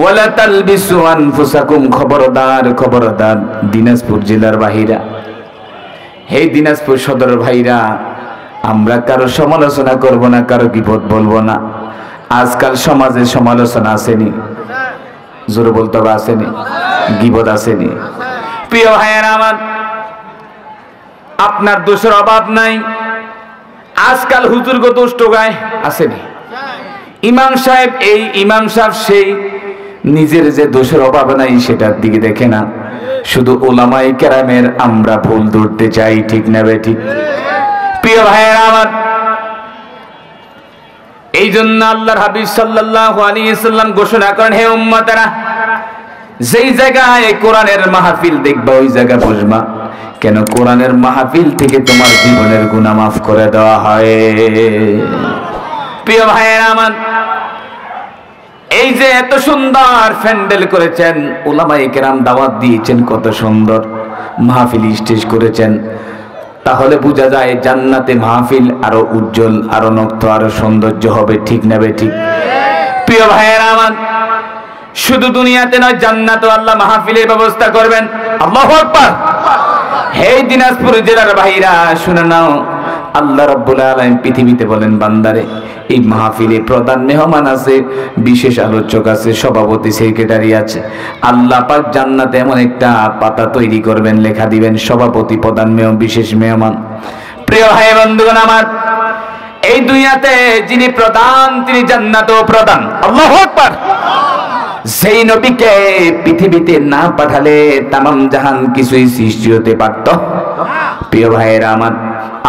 ওয়ালা তালবিসু আনফুসাকুম, খবরদার খবরদার দিনাজপুর জেলার ভাইরা, হে দিনাজপুর সদর ভাইরা, আমরা কারো সমালোচনা করব না, কারো বিপদ বলবো না। আজকাল সমাজে সমালোচনা আসেনি, জোরে বলতে হবে আসেনি, গীবত আসেনি। প্রিয় ভাইয়েরা আমার, আপনার দোষের অভাব নাই। আজকাল হুজুরগো দোষ টোগায় আসেনি। ইমাম সাহেব এই, ইমাম সাহেব সেই, নিজের যে দোষের অভাব নাই সেটার দিকে দেখে না, শুধু উলামায়ে কেরামের আমরা ভুল ধরতে চাই, ঠিক না বেঠিক? প্রিয় ভাইয়েরা আমার, এই জন্য আল্লাহর হাবিব সাল্লাল্লাহু আলাইহি ওয়াসাল্লাম ঘোষণা করেন, হে উম্মতেরা, যেই জায়গায় কোরআনের মাহফিল দেখবা ওই জায়গায় বসবা। কেন? কোরআনের মাহফিল থেকে তোমার জীবনের গুনাহ মাফ করে দেওয়া হয়। প্রিয় ভাইয়েরা আমার, এই যে এত সুন্দর প্যান্ডেল করেছেন, উলামায়ে কেরাম দাওয়াত দিয়েছেন, কত সুন্দর মাহফিল স্টেজ করেছেন, তাহলে বোঝা যায় জান্নাতে মাহফিল আরো উজ্জ্বল, আরো নক্ত, আরো সৌন্দর্য হবে, ঠিক না বেঠিক? প্রিয় ভাইয়েরা আমার, শুধু দুনিয়াতে নয়, জান্নাতেও আল্লাহ মাহফিলের ব্যবস্থা করবেন। আল্লাহু আকবার। হে দিনাজপুর জেলার ভাইরা, শুনে নাও, আল্লাহ রাব্বুল আলামিন পৃথিবীতে বলেন, বান্দারে এই মাহফিলে প্রধান মেহমান আছে, বিশেষ আলোচক আছে, সভাপতি, সেক্রেটারি আছে। আল্লাহ পাক জান্নাতে এমন একটা পাতা তৈরি করবেন, লেখা দিবেন, সভাপতি, প্রধান মেহমান, বিশেষ মেহমান। প্রিয় ভাই বন্ধুগণ আমার, এই দুনিয়াতে যিনি প্রধান তিনি জান্নাতেও প্রধান। আল্লাহু আকবার। সেই নবীকে পৃথিবীতে না পাঠালে তামাম জাহান কিছুই সৃষ্টি হতে পারত। প্রিয় ভাইয়েরা আমার,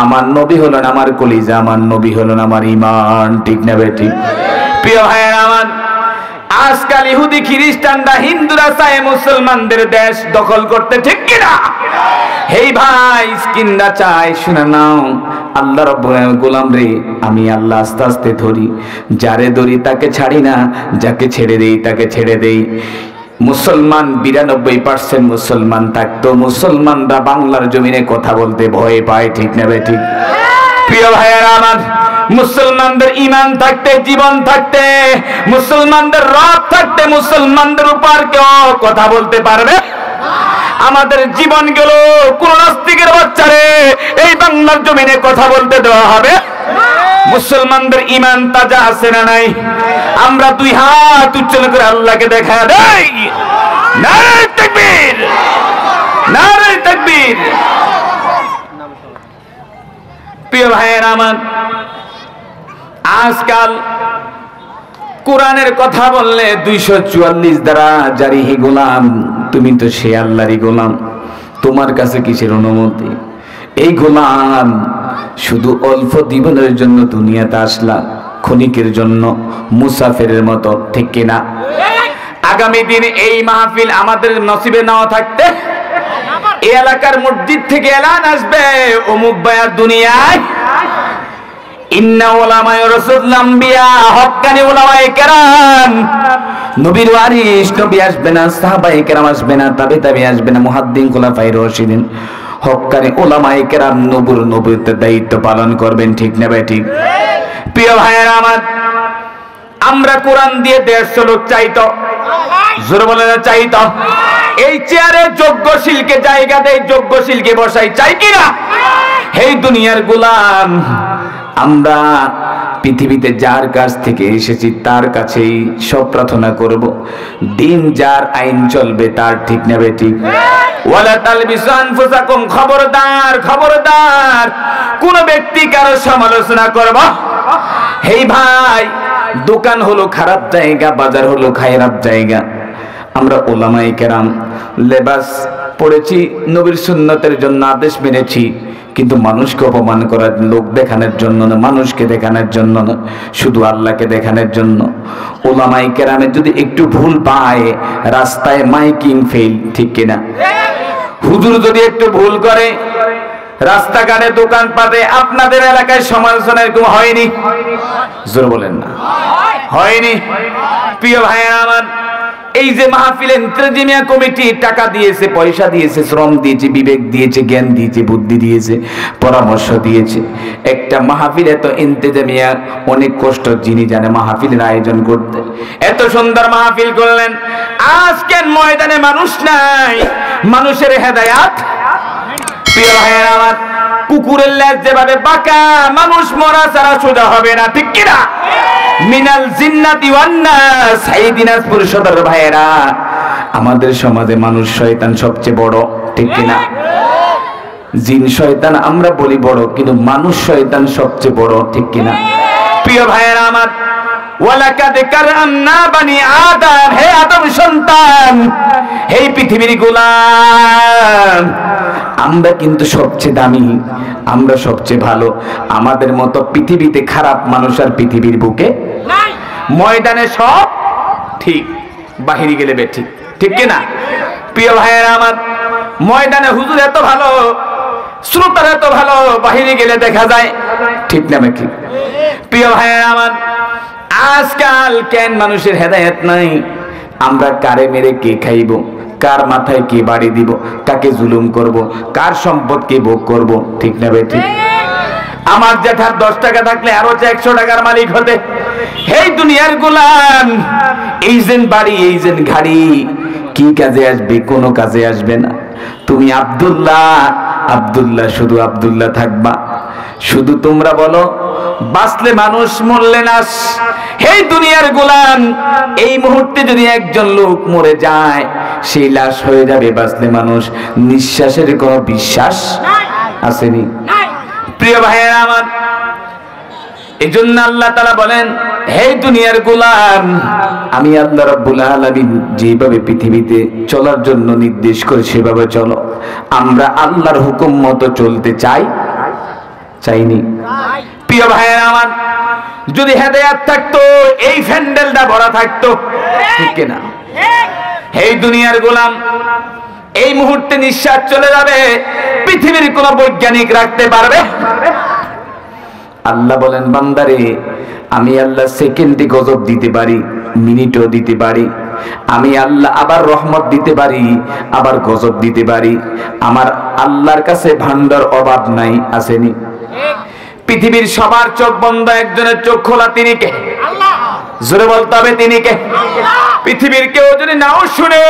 আমার নবী হলেন আমার কলিজা, আমার নবী হলেন আমার ঈমান, ঠিক না বেঠিক? প্রিয় ভাইয়েরা আমার, আজকাল ইহুদি খ্রিস্টানরা, হিন্দুরা চায় মুসলমানদের দেশ দখল করতে, ঠিক কিনা? হেই ভাই, স্কিনরা চায়, শুনে নাও, আল্লাহ রাব্বুল আলামিন, গোলাম রে, আমি আল্লাহ আস্তে আস্তে ধরি, যারে ধরি তাকে ছাড়ি না, যাকে ছেড়ে দেই তাকে ছেড়ে দেই। মুসলমান 92% মুসলমান থাকতো, মুসলমানরা বাংলার জমিনে কথা বলতে ভয় পায়, ঠিক না বেঠিক? প্রিয় ভাইয়েরা আমার, মুসলমানদের ঈমান থাকতে, জীবন থাকতে, মুসলমানদের রব থাকতে, মুসলমানদের উপর কেউ কথা বলতে পারবে? আমাদের জীবন গেল, কোন নাস্তিকের বাচ্চারে এই বাংলার জমিনে কথা বলতে দেওয়া হবে? মুসলমানদের ঈমান তাজা আছে না নাই? আমরা দুই হাত উচ্চারণ করে আল্লাহকে দেখা দেই, নারে তাকবীর, নারে তাকবীর। প্রিয় ভাইয়েরা আমার, আজকাল কোরআনের কথা বললে 244 দ্বারা জারি, হে গোলাম, তুমি তো সে আল্লাহরই গোলাম, তোমার কাছে কিসের অনুমতি? এই গোলাম শুধু অল্প জীবনের জন্য দুনিয়াতে আসলা, ক্ষণিকের জন্য, মুসাফিরের মতো, ঠিক কিনা? আগামী দিন এই মাহফিল আমাদের নসিবে নাও থাকতে, এই এলাকার মসজিদ থেকে এলান আসবে, অমুক ভাইয়ার দুনিয়ায় ইন্না উলামায়ে রাসূল আম্বিয়া, হক্কানি উলামায়ে কেরাম, নবীর ওয়ারিস, নবী আসবে না, সাহাবায়ে কেরাম আসবে না, তাবে আসবে না, মুহাদ্দিস, খুলাফায়ে রাশিদিন, হক্কানি উলামায়ে কেরাম নবুয়তের দায়িত্ব পালন করবেন, ঠিক না ভাই? ঠিক। প্রিয় ভাইয়েরা আমার, আমরা কোরআন দিয়ে 150 লোক চাইতো, জোরে বলে না চাইতো? এই চেয়ারে যোগ্যশীলকে জায়গা দেয়, যোগ্যশীলকে বসাই, চাই কিনা? এই দুনিয়ার গোলাম, আমরা পৃথিবীতে যার কাছ থেকে এসেছি তার কাছেই সব প্রার্থনা করব, দিন যার আইন চলবে তার, ঠিক না বেঠিক? ওয়ালা তালবিসু আনফুসাকুম, খবরদার খবরদার, কোন ব্যক্তি কারো সমালোচনা করব। হেই ভাই, দোকান হলো খারাপ জায়গা, বাজার হলো খারাপ জায়গা। আমরা উলামায়ে কেরাম লেবাস পড়েছি, নবীর সুন্নতের জন্য আদেশ মেনেছি, কিন্তু মানুষকে অপমান করার, লোক দেখানোর জন্য না, মানুষকে দেখানোর জন্য না, শুধু আল্লাহকে দেখানোর জন্য। উলামায়ে কেরামের যদি একটু ভুল পায়, রাস্তায় মাইকিং ফেল, ঠিক কিনা? হুজুর যদি একটু ভুল করে, রাস্তাঘাটে, দোকানপাটে, আপনাদের এলাকায় সমালোচনা এরকম হয়নি? জোর বলেন না, হয়নি? প্রিয় ভাইয়েরা আমার, এই যে মাহফিলে ইন্তেজামিয়া কমিটি টাকা দিয়েছে, পয়সা দিয়েছে, শ্রম দিয়েছে, বিবেক দিয়েছে, জ্ঞান দিয়েছে, বুদ্ধি দিয়েছে, পরামর্শ দিয়েছে। একটা মাহফিলে তো ইন্তেজামিয়া অনেক কষ্ট, যিনি জানে মাহফিলের আয়োজন করতে। এত সুন্দর মাহফিল করলেন, আজকে ময়দানে মানুষ নাই, মানুষের হেদায়াত। প্রিয় ভাইয়েরা আমার, কুকুরের লেজ যেভাবে বাঁকা, মানুষ মরা ছাড়া সোজা হবে না, ঠিক কিনা? মিনাল জিন্নাতি ওয়ান নাস। এই দিনাজপুর সদর ভাইয়েরা, আমাদের সমাজে মানুষ শয়তান সবচেয়ে বড়, ঠিক কিনা? জিন শয়তান আমরা বলি বড়, কিন্তু মানুষ শয়তান সবচেয়ে বড়, ঠিক কিনা? প্রিয় ভাইয়েরা আমার, ওয়ালাকাদ কাররামনা বানি আদম, হে আদম সন্তান, হে পৃথিবীর গোলাম, আমরা কিন্তু সবচেয়ে দামি, আমরা সবচেয়ে ভালো। আমাদের মতো পৃথিবীতে খারাপ মানুষ আর পৃথিবীর বুকে নাই। ময়দানে সব ঠিক, বাহিরে গেলে বেঠিক, ঠিক কিনা? প্রিয় ভাইয়েরা আমার, ময়দানে হুজুর এত ভালো, শ্রোতার এত ভালো, বাহিরে গেলে দেখা যায় ঠিক না ঠিক? প্রিয় ভাইয়েরা আমার, আজকাল কেন মানুষের হেদায়েত নাই? আমরা কারে মেরে কে খাইব, কার মাথায় কে বাড়ি দিব, কাকে জুলুম করব, কার সম্পদ কে ভোগ করব, ঠিক না বেটি? আমার জেঠার 10 টাকা থাকলে আরো 100 টাকার মালিক হতে। এই দুনিয়ার গোলাম, এই যেন বাড়ি, এই যেন গাড়ি, কি কাজে আসবে? কোনো কাজে আসবে না। তুমি আব্দুল্লাহ, আব্দুল্লাহ, শুধু আব্দুল্লাহ থাকবা। শুধু তোমরা বলো বাঁচলে মানুষ, মরলে নাশ। এই দুনিয়ার গোলাম, এই মুহূর্তে যদি একজন লোক মরে যায়, সেই লাশ হয়ে যাবে বাঁচলে মানুষ। নিঃশ্বাসের কোনো বিশ্বাস আসেনি। প্রিয় ভাইয়েরা আমার, এই জন্য আল্লাহ তাআলা বলেন, হে দুনিয়ার গোলাম, আমি আল্লাহ রাব্বুল আলামিন যেভাবে পৃথিবীতে চলার জন্য নির্দেশ করে সেভাবে চলো। আমরা আল্লাহর হুকুম মতো চলতে চাই, চাইনি? প্রিয় ভাইয়েরা আমার, যদি হেদায়েত থাকতো, এই প্যান্ডেলটা ভরা থাকতো, ঠিক না? এই দুনিয়ার গোলাম, এই মুহূর্তে নিঃশ্বাস চলে যাবে, পৃথিবীর কোন বৈজ্ঞানিক রাখতে পারবে? আল্লাহ বলেন, বান্দারে, আমি আল্লাহ সেকেন্ডে গজব দিতে পারি, মিনিটও দিতে পারি। আমি আল্লাহ আবার রহমত দিতে পারি, আবার গজব দিতে পারি। আমার আল্লাহর কাছে ভান্ডার অভাব নাই, আসেনি? পৃথিবীর সবার চোখ বন্ধ, একজনের চোখ খোলা, তিনি কে? আল্লাহ। জোরে বলতে হবে, তিনি কে? আল্লাহ। পৃথিবীর কেউ যদি নাও শুনে,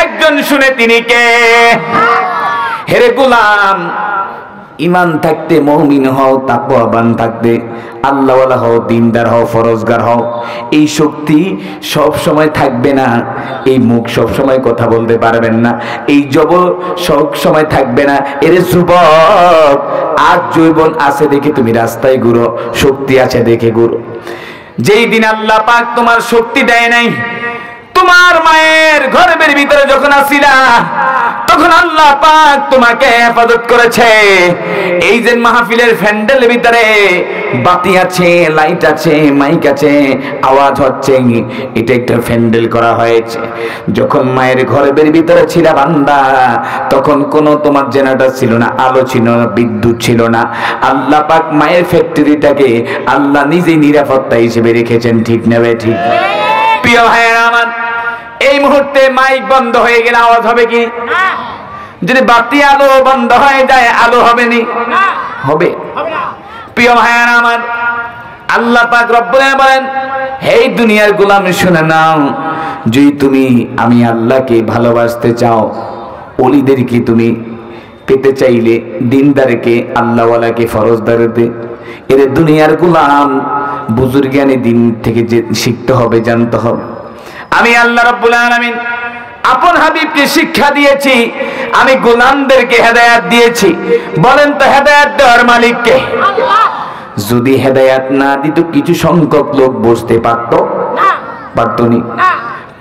একজন শুনে, তিনি কে? হেরে গোলাম, ইমান থাকতে মুমিন হও, তাকওয়াবান থাকতে আল্লাহওয়ালা হও, দিনদার হও, ফরজগার হও। এই শক্তি সব সময় থাকবে না, এই মুখ সব সময় কথা বলতে পারবেন না, এই জবর সব সময় থাকবে না। এরে যুবক, আজ যৌবন আছে দেখে তুমি রাস্তায় ঘুরো, শক্তি আছে দেখে ঘুরো। যেই দিন আল্লাহ পাক তোমার শক্তি দেয় নাই, তোমার মায়ের গর্ভের ভিতরে যখন আছিলা, তখন আল্লাহ পাক তোমাকে হেফাজত করেছে। এই যে মাহফিলের প্যান্ডেলের ভিতরে বাতি আছে, লাইট আছে, মাইক আছে, আওয়াজ হচ্ছে, এটা একটা প্যান্ডেল করা হয়েছে। যখন মায়ের গর্ভের ভিতরে ছিলা বান্দা, তখন কোনো তোমার জেনারেটর ছিল না, আলো ছিল না, বিদ্যুৎ ছিল না। আল্লাহ পাক মায়ের ফ্যাক্টরিটাকে আল্লাহ নিজেই নিরাপত্তা হিসেবে রেখেছেন, ঠিক না ঠিক? প্রিয় ভাইয়েরা আমার, এই মুহূর্তে মাইক বন্ধ হয়ে গেলে আওয়াজ হবে কি? যদি বাতি আলো বন্ধ হয়ে যায়, আলো হবে নি? হবে। প্রিয় ভাইয়েরা আমার, আল্লাহ পাক রব্বুল আলামিন বলেন, হে দুনিয়ার গোলাম, শুনে নাও, যদি তুমি আমি আল্লাহকে ভালোবাসতে চাও, ওলিদেরকে তুমি পেতে চাইলে, দিনদারকে, আল্লাহওয়ালাকে, ফরজদারকে, এর দুনিয়ার গোলাম, বুজুর্গানি দিন থেকে যে শিখতে হবে, জানতে হবে। আমি আল্লাহ রাব্বুল আলামিন আপন হাবিবকে শিক্ষা দিয়েছি, আমি গোলামদেরকে হেদায়েত দিয়েছি। বলেন তো, হেদায়েত দেওয়ার মালিক কে? আল্লাহ। যদি হেদায়েত না দিত, কিছু সংখ্যক লোক বসতে পারত না? পারত নি।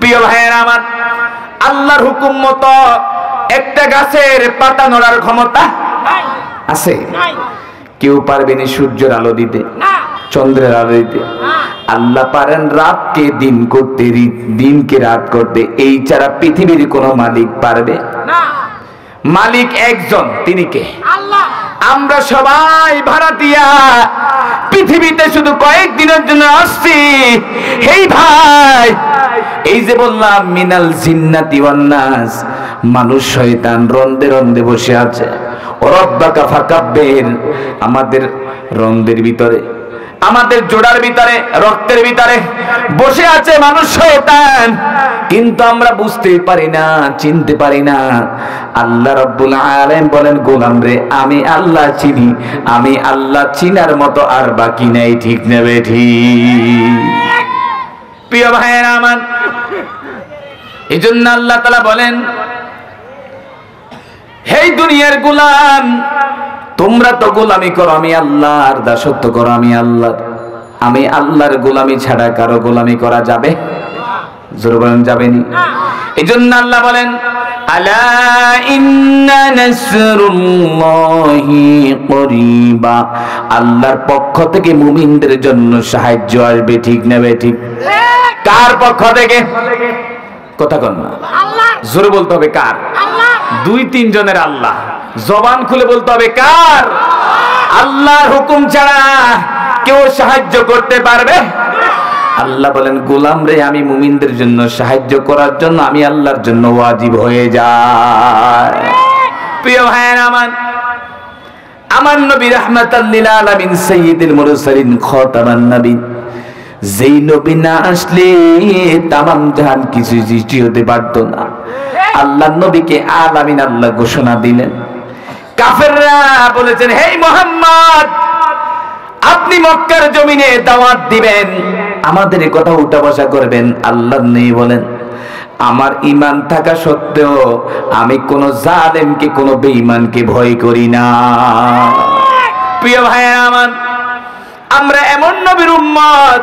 প্রিয় ভাইয়েরা আমার, আল্লাহর হুকুম মতো একটা গাছের পাতা নড়ার ক্ষমতা আছে? কেউ পারবে না সূর্যের আলো দিতে, চন্দ্রের আলো দিতে। আল্লাহ পারেন রাতকে দিন করতে, দিনকে রাত করতে। এই ছাড়া পৃথিবীর কোন মালিক পারবে না। মালিক একজন, তিনি কে? আল্লাহ। আমরা সবাই ভাড়াটিয়া, পৃথিবীতে শুধু কয়েকদিনের জন্য আসছি। এই ভাই, এই যে বললাম মিনাল জিন্নাতি ওয়ান নাস, মানুষ শয়তান রন্দে রন্দে বসে আছে। রব্বাকা ফাকাব্বির, আমাদের রন্দের ভিতরে, আমাদের জোড়ার ভিতরে, রক্তের ভিতরে বসে আছে মানুষ শয়তান, কিন্তু আমরা বুঝতেই পারি না, চিনতে পারি না। আল্লাহ রাব্বুল আলামিন বলেন, গোলাম রে আমি আল্লাহ চিনি, আমি আল্লাহ চিনার মতো আর বাকি নাই। ঠিক নেবে ঠিক? প্রিয় ভাইয়েরা আমার, এই জন্য আল্লাহ তাআলা বলেন, হে দুনিয়ার গোলাম, তোমরা তো গোলামি করো আমি আল্লাহর, দাসত্ব করো আমি আল্লাহর। আমি আল্লাহর গোলামি ছাড়া কারো গোলামি করা যাবে? জোরে বলেন, যাবেনি। এই জন্য আল্লাহ বলেন, আলা ইন্না নাসরুল্লাহি করিবা, আল্লাহর পক্ষ থেকে মুমিনদের জন্য সাহায্য আসবে। ঠিক নেবে ঠিক? কার পক্ষ থেকে? কথা কন না, জোরে বলতে হবে কার? দুই তিন জনের আল্লাহ, জবান খুলে বলতে হবে কার? আল্লাহর হুকুম ছাড়া কেউ সাহায্য করতে পারবে? আল্লাহ বলেন, গোলাম রে আমি মুমিনদের জন্য সাহায্য করার জন্য আমি আল্লাহর জন্য ওয়াজিব হয়ে যায়। প্রিয় ভাইয়েরা আমার, আমার নবী রাহমাতাল লিল আলামিন সাইয়্যিদুল মুরসালিন খাতামান নবীন, যেই নবী না আসলে তামাম জাহান কিছু সৃষ্টি হতে পারত না। আল্লাহ নবীকে আলামিন আল্লাহ ঘোষণা দিলেন। কাফেররা বলেছেন, হে মুহাম্মদ, আপনি মক্কার জমিনে দাওয়াত দিবেন, আমাদের এই কথা উঠা বসা করবেন। আল্লাহ নেই বলেন, আমার ঈমান থাকা সত্ত্বেও আমি কোন জালেমকে, কোন বেঈমানকে ভয় করি না। প্রিয় ভাইরা আমার, আমরা এমন নবীর উম্মত,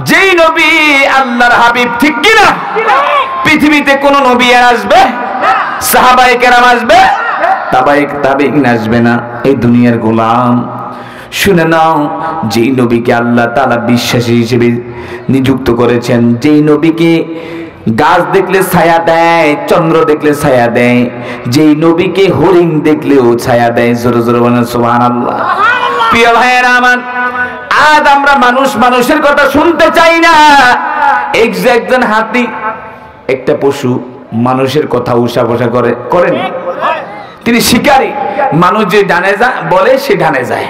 যেই নবী আল্লাহর হাবিব। ঠিক কি না? পৃথিবীতে কোন নবী আর আসবে? সাহাবায়ে কেরাম আসবে? তাবেঈন আসবে না। এই দুনিয়ার গোলাম, শুনে নাও, যেই নবীকে আল্লাহ তাআলা বিশ্বাসী হিসেবে নিযুক্ত করেছেন, যেই নবীকে গাছ দেখলে ছায়া দেয়, চন্দ্র দেখলে ছায়া দেয়, যেই নবীকে হরিণ দেখলেও ছায়া দেয়। জোরে জোরে বলেন সুবহানাল্লাহ। প্রিয় ভাইয়েরা আমার, আজ আমরা মানুষের কথা শুনতে চাই না। একজন হাতি, একটা পশু মানুষের কথা উষা করেন। তিনি শিকারী, মানুষ যে ডানে যায় বলে সে ডানে যায়,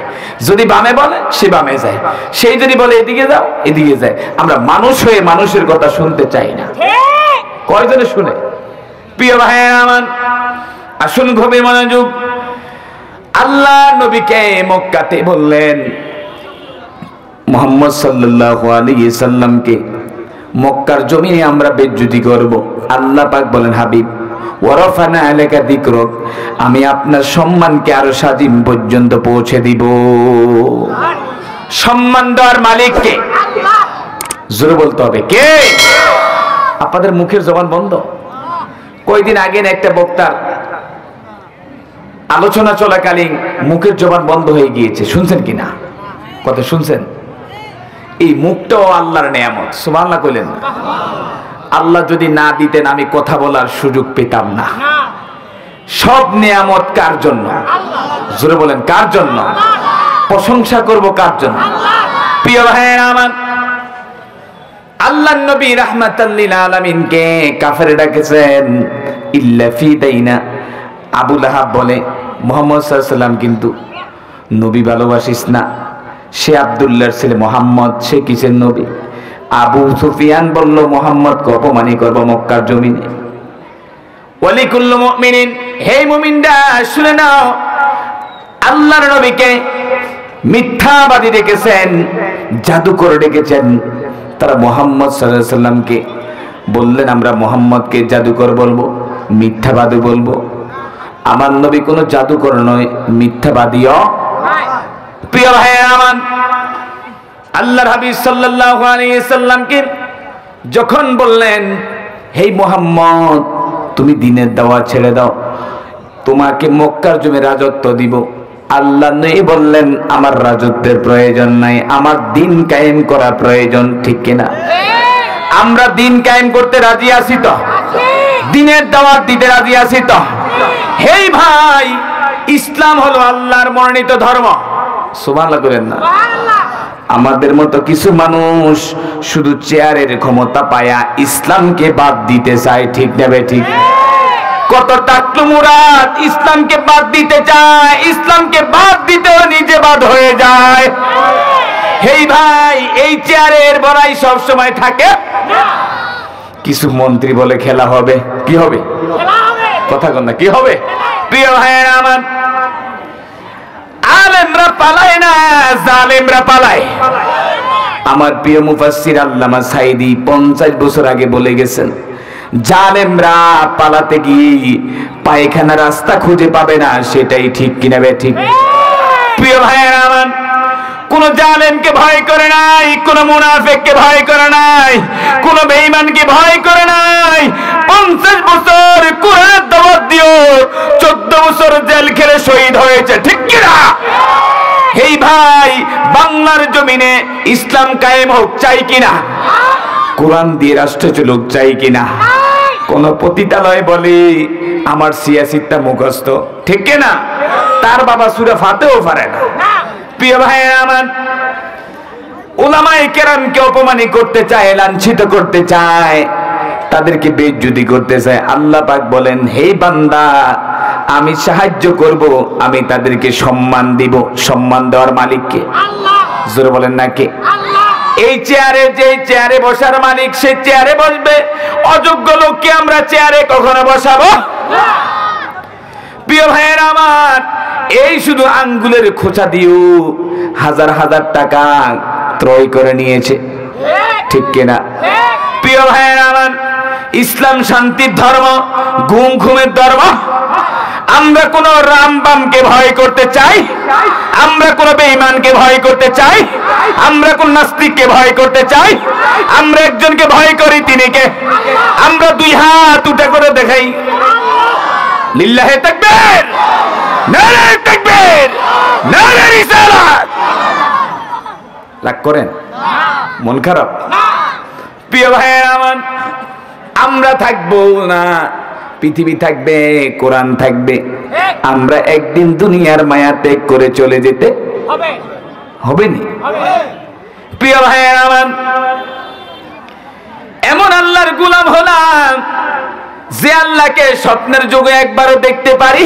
যদি বামে বলে সে বামে যায়, সেই যদি বলে এদিকে যাও এদিকে যায়। আমরা মানুষ হয়ে মানুষের কথা শুনতে চাই না। কয়জনে শুনে? প্রিয় ভাইয়েরা আমার, আসুন গভীর মনোযোগ। আল্লাহ নবীকে মক্কাতে বললেন, মুহাম্মদ সাল্লাল্লাহু আলাইহি সাল্লামকে মক্কার জমিনে আমরা বেজ্জতি করব। আল্লাহ পাক বলেন, হাবিব ওয়ারাফানা আলাইকা যিকরক, আমি আপনার সম্মানকে আরো সাজিম পর্যন্ত পৌঁছে দিব। সম্মান দেওয়ার মালিক কে? জোরে বলতে হবে কে? আপনাদের মুখের জবান বন্ধ। কয়দিন আগে একটা বক্তার আলোচনা চলাকালীন মুখের জবান বন্ধ হয়ে গিয়েছে, শুনছেন কিনা? কথা শুনছেন? এই মুখটাও আল্লাহর নেয়ামত। সুবহানাল্লাহ কইলেন? আল্লাহ যদি না দিতেন আমি কথা বলার সুযোগ পেতাম না। সব নেয়ামত কার জন্য? জোরে বলেন, কার জন্য? প্রশংসা করব কার জন্য? প্রিয় ভাইয়েরা আমার, আল্লাহর নবী রাহমাতাল লিল আলামিনকে কাফেররা ডেকেছেন ইল্লা ফি দাইনা। আবু লাহাব বলে, মুহাম্মদ সাল্লাল্লাহু আলাইহি ওয়াসাল্লাম কিন্তু নবী ভালোবাসিস না, সে আব্দুল্লাহর ছেলে মুহাম্মদ, সে কিসের নবী? আবু সুফিয়ান বলল, মুহাম্মদকে অপমানই করব মক্কার জমিনে। ওয়ালিকুল্লু মুমিনিন, হে মুমিনরা শুনে নাও, আল্লাহর নবীকে মিথ্যাবাদী ডেকেছেন, জাদুকর ডেকেছেন। তারা মুহাম্মদ সাল্লাল্লাহু আলাইহি ওয়াসাল্লামকে বললেন, আমরা মুহাম্মদকে জাদুকর বলবো, মিথ্যাবাদী বলবো। আমার নবী কোনো জাদুকর নয়, মিথ্যাবাদীও। প্রিয় ভাইয়েরা আমার, আল্লাহর হাবিব সাল্লাল্লাহু আলাইহি সাল্লামকে যখন বললেন, হে মুহাম্মদ তুমি দ্বীনের দাওয়াত ছেড়ে দাও, তোমাকে মক্কার জমি রাজত্ব দিব। আল্লাহ নবী বললেন, আমার রাজত্বের প্রয়োজন নাই, আমার দ্বীন কায়েম করা প্রয়োজন। ঠিক কিনা? আমরা দ্বীন কায়েম করতে রাজি আছি তো? দ্বীনের দাওয়াত দিতে রাজি আছি তো? হে ভাই, ইসলাম হলো আল্লাহর মনোনীত ধর্ম। সুবহানাল্লাহ করেন না? আমাদের মতো কিছু মানুষ শুধু চেয়ারের ক্ষমতা পায়া ইসলামকে বাদ দিতে চায়, ঠিক নেবে ঠিক? কত টাকলু মুরাদ ইসলামকে বাদ দিতে চায়, ইসলামকে বাদ দিতেও নিজে বাদ হয়ে যায়। হেই ভাই, এই চেয়ারের বড়াই সব সময় থাকে না। কিছু মন্ত্রী বলে খেলা হবে, কি হবে? কথা কন না, কি হবে? প্রিয় ভাইয়েরা আমার, আলেমরা পালায় না, জালেমরা পালায়। আমার প্রিয় মুফাসসির আল্লামা সাইদি 50 বছর আগে বলে গেছেন, জালেমরা পালাতে গিয়ে পায়খানা রাস্তা খুঁজে পাবে না, সেটাই ঠিক কিনা বে ঠিক? প্রিয় ভাইয়েরা আমার, কোন জালেমকে ভয় করে নাই, কোন মুনাফিককে ভয় করে নাই, কোন বেঈমানকে ভয় করে নাই। 50 বছর কোরআনের দাওয়াত দিও, 14 বছর জেল খেলে শহীদ হয়েছে, ঠিক কিনা? এই ভাই, বাংলার জমিনে ইসলাম কায়েম হোক চাই কিনা? কোরআন দিয়ে রাষ্ট্র চলুক চাই কিনা? কোন পতিতালয় বলে আমার সিয়াসিতটা মুখস্থ, ঠিক কিনা? তার বাবা সূরা ফাতিহাও পারে না। প্রিয় ভাইয়েরা আমার, উলামায়ে কেরামকে অপমানিত করতে চায়, লাঞ্ছিত করতে চায়, তাদেরকে বেইজ্জতি করতে চায়। আল্লাহ পাক বলেন, হে বান্দা, আমি সাহায্য করব, আমি তাদেরকে সম্মান দিব। সম্মান দেওয়ার মালিক কে? আল্লাহ। জোরে বলেন না কে? আল্লাহ। এই চেয়ারে, যে চেয়ারে বসার মালিক, সে চেয়ারে বসবে। অযোগ্য লোককে আমরা চেয়ারে কখনো বসাবো না। প্রিয় ভাইয়েরা আমার, এই শুধু আঙ্গুলের খোঁচা দিও হাজার হাজার টাকা ক্রয় করে নিয়েছে, ঠিক কিনা? প্রিয় ভাইয়েরা আমার, ইসলাম শান্তির ধর্ম, গুম খুমের ধর্ম। আমরা কোন রামবামকে ভয় করতে চাই? আমরা কোন বেঈমানকে ভয় করতে চাই? আমরা কোন নাস্তিককে ভয় করতে চাই? আমরা একজনকে ভয় করি, তিনি কে? আমরা দুই হাত উঠে করে দেখাই, লিল্লাহে তাকবীর, নারে তাকবীর, নারে রিসালাত। রাগ করেন? মন খারাপ? প্রিয় ভাইয়েরা আমার, আমরা থাকবো না, পৃথিবী থাকবে, কোরআন থাকবে। আমরা একদিন দুনিয়ার মায়া ত্যাগ করে চলে যেতে হবে, হবে নি? প্রিয় ভাইয়েরা আমার, এমন আল্লাহর গোলাম হলাম যে আল্লাহকে স্বপ্নের যুগে একবারও দেখতে পারি।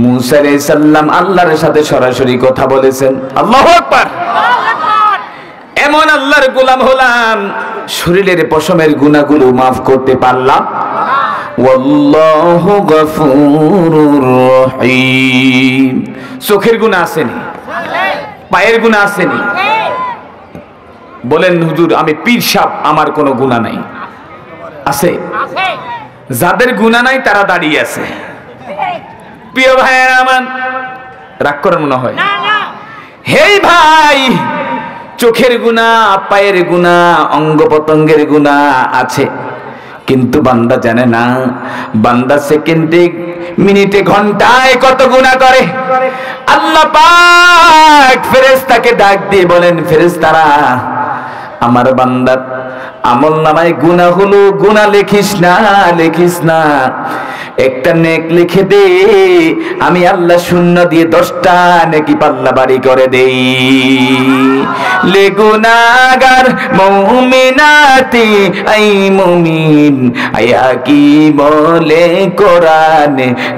মুসা আলাইহিস সালাম আল্লাহর সাথে সরাসরি কথা বলেছেন। আল্লাহু আকবার। এমন আল্লাহর গোলাম হলাম, শরীরের পশমের গুনাহগুলো মাফ করতে পারলাম। ওয়াল্লাহু গফুরুর রহিম। চোখের গুনাহ আসেনি, পায়ের গুনাহ আসেনি। বলেন হুজুর, আমি পীর সাহেব, আমার কোনো গুনাহ নাই। আছে? যাদের গুনাহ নাই তারা দাঁড়িয়ে আছে। প্রিয় ভাইয়েরা আমার, রাগ করেন মনে হয়? হেই ভাই, চোখের গুনাহ, পায়ের গুনাহ, অঙ্গ প্রত্যঙ্গের গুনাহ আছে, কিন্তু বান্দা জানে না, বান্দা সেকেন্ডে, মিনিটে, ঘন্টায় কত গুনাহ করে। আল্লাহ পাক ফেরেশতাকে ডাক দিয়ে বলেন, ফেরেশতারা, আমার বান্দার আমল নামায় গুনাহ হলো, গুনাহ লিখিস না, লিখিস না, একটা নেক লিখে দে, আমি আল্লাহ শূন্য দিয়ে 10টা নেকি পাল্লা বাড়ি করে দেই। লে গুনাহগার মুমিনাতি, আই মুমিন, আয়া কি বলে কোরআন,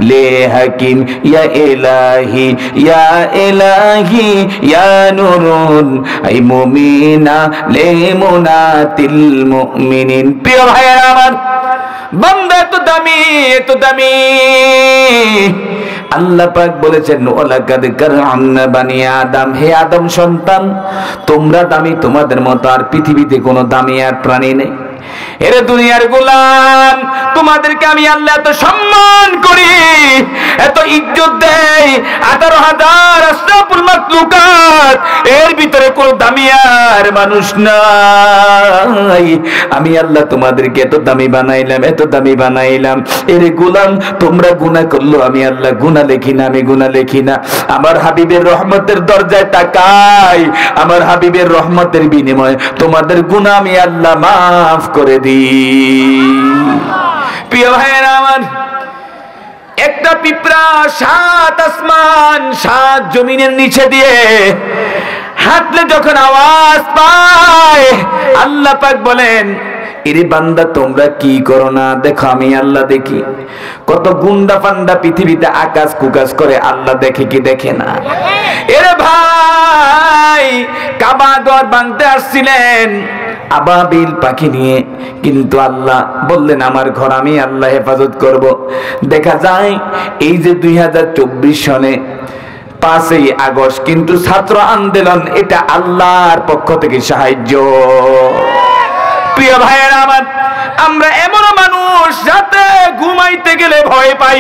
লে হাকিম, ইয়া ইলাহি, ইয়া ইলাহি, ইয়া নুরুন, আই মুমিনা লে মুনাতিল মুমিনিন। প্রিয় ভাইয়েরা আমার, বান্দা এত দামি, এত দামি। আল্লাহ পাক বলেছেন, ওয়ালাকাদ কাররামনা বানি আদম, হে আদম সন্তান, তোমরা দামি, তোমাদের মতো আর পৃথিবীতে কোনো দামি আর প্রাণী নেই। এরে দুনিয়ার গোলাম, তোমাদেরকে আমি আল্লাহ এত সম্মান করি, এত ইজ্জত দেই। 18,000 আশরাফুল মাখলুকাত, এর ভিতরে কোনো দামি আর মানুষ নাই। আমি আল্লাহ তোমাদেরকে এত দামি বানাইলাম, এত দামি বানাইলাম। এরে গোলাম, তোমরা গুনাহ করলো, আমি আল্লাহ গুনাহ লিখি না, আমি গুনাহ লিখি না। আমার হাবিবের রহমতের দরজায় তাকাই, আমার হাবিবের রহমতের বিনিময়ে তোমাদের গুনাহ আমি আল্লাহ মাফ করে দিই। প্রিয় ভাইয়েরা আমার, একটা পিঁপড়া 7 আসমান 7 জমিনের নিচে দিয়ে হাঁটলে যখন আওয়াজ পায়, আল্লাহ পাক বলেন, এরে বান্দা তোমরা কি করো না, দেখো আমি আল্লাহ দেখি। কত গুন্ডা পান্ডা পৃথিবীতে আকাশ কুকাশ করে, আল্লাহ দেখে কি দেখে না? এরে ভাই, কাবা ঘর ভাঙতে আসছিলেন আবাবিল পাখি নিয়ে, কিন্তু আল্লাহ বললেন আমার ঘর আমি আল্লাহ হেফাজত করব। দেখা যায় এই যে 2024 সনে 5ই আগস্ট কিন্তু ছাত্র আন্দোলন, এটা আল্লাহর পক্ষ থেকে সাহায্য। প্রিয় ভাইয়েরা আমার, আমরা এমন মানুষ যাতে ঘুমাইতে গেলে ভয় পাই।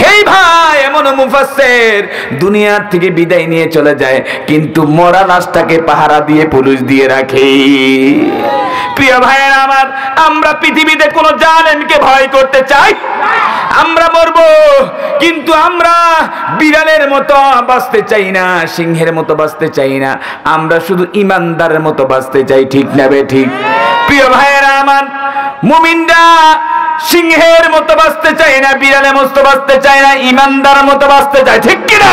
হেই ভাই, এমন মুফাসসির দুনিয়ার থেকে বিদায় নিয়ে চলে যায়, কিন্তু মরা লাশটাকে পাহারা দিয়ে পুলিশ দিয়ে রাখে। প্রিয় ভাইয়েরা আমার, আমরা পৃথিবীতে কোন জালেমকে ভয় করতে চাই? আমরা মরবো, কিন্তু আমরা বিড়ালের মতো বাঁচতে চাই না, সিংহের মতো বাঁচতে চাই না, আমরা শুধু ইমানদারের মতো বাঁচতে চাই। ঠিক না বে ঠিক? প্রিয় ভাইয়েরা আমার, মুমিনরা সিংহের মতো বাঁচতে চাই না, বিড়ালের মতো বাঁচতে চাই না, ইমানদারের মতো বাঁচতে চাই। ঠিক কিনা?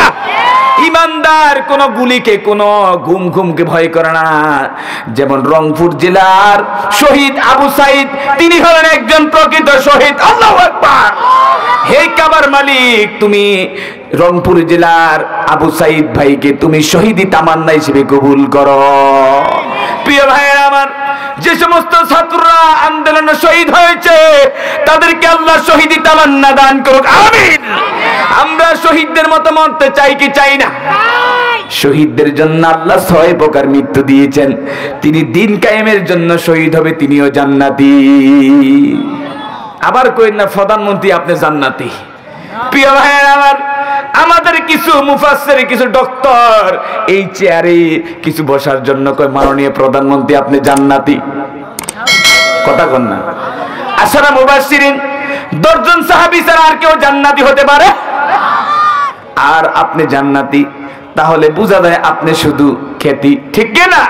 ইমানদার কোন গুলিকে, কোন গুমকে ভয় করে না। যেমন রংপুর জেলার শহীদ আবু সাইদ, তিনি হলেন একজন প্রকৃত শহীদ। আল্লাহু আকবার। হে কাবার মালিক, তুমি রংপুর জেলার আবু সাইদ ভাইকে তুমি শহীদি তামান্না হিসেবে কবুল করো। প্রিয় ভাইয়েরা আমার, যে সমস্ত ছাত্ররা আন্দোলনে শহীদ হয়েছে তাদেরকে আল্লাহ শহীদি তামান্না দান করুক, আমিন। আমরা শহীদদের মতো মরতে চাই কি চাই না? শহীদদের জন্য আল্লাহ 6 প্রকার মৃত্যু দিয়েছেন। তিনি দিন কায়েমের জন্য শহীদ হবে, তিনিও জান্নাতি। আবার কই না প্রধানমন্ত্রী আপনি জান্নাতি। প্রিয় ভাইয়েরা আমার, আমাদের কিছু মুফাসসির, কিছু ডক্টর এই চেয়ারে কিছু বসার জন্য কয় মাননীয় প্রধানমন্ত্রী আপনি জান্নাতি। কথা কন না? আশরা মুবাশশিরিন 10 জন সাহাবী ছাড়া আর কেউ জান্নাতি হতে পারে? আর আপনি জান্নাতি, তাহলে বোঝা যায় আপনি শুধু খ্যাতি। ঠিক কি না?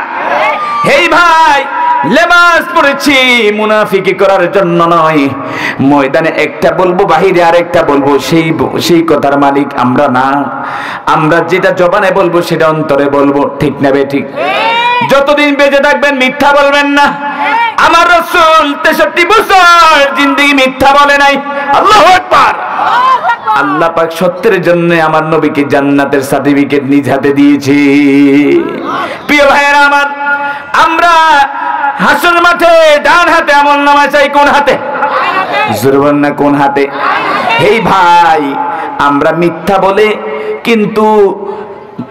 হেই ভাই, লেবাস পরেছি মুনাফিকি করার জন্য নয়। ময়দানে একটা বলবো, বাহিরে আরেকটা বলবো, সেই কথার মালিক আমরা না। আমরা যেটা জবানে বলবো সেটা অন্তরে বলবো। ঠিক না বে ঠিক? যতদিন বেঁচে থাকবেন মিথ্যা বলবেন না। আমার রাসূল 63 বছর জিন্দেগি মিথ্যা বলে নাই। আল্লাহু আকবার। আল্লাহ পাক সত্যের জন্য আমার নবীকে জান্নাতের সার্টিফিকেট নিজ হাতে দিয়েছে। প্রিয় ভাইয়েরা আমার, আমরা হাসর মাঠে ডান হাতে আমলনামা চাই, কোন হাতে? জোরবান না, কোন হাতে? হেই ভাই, আমরা মিথ্যা বলে কিন্তু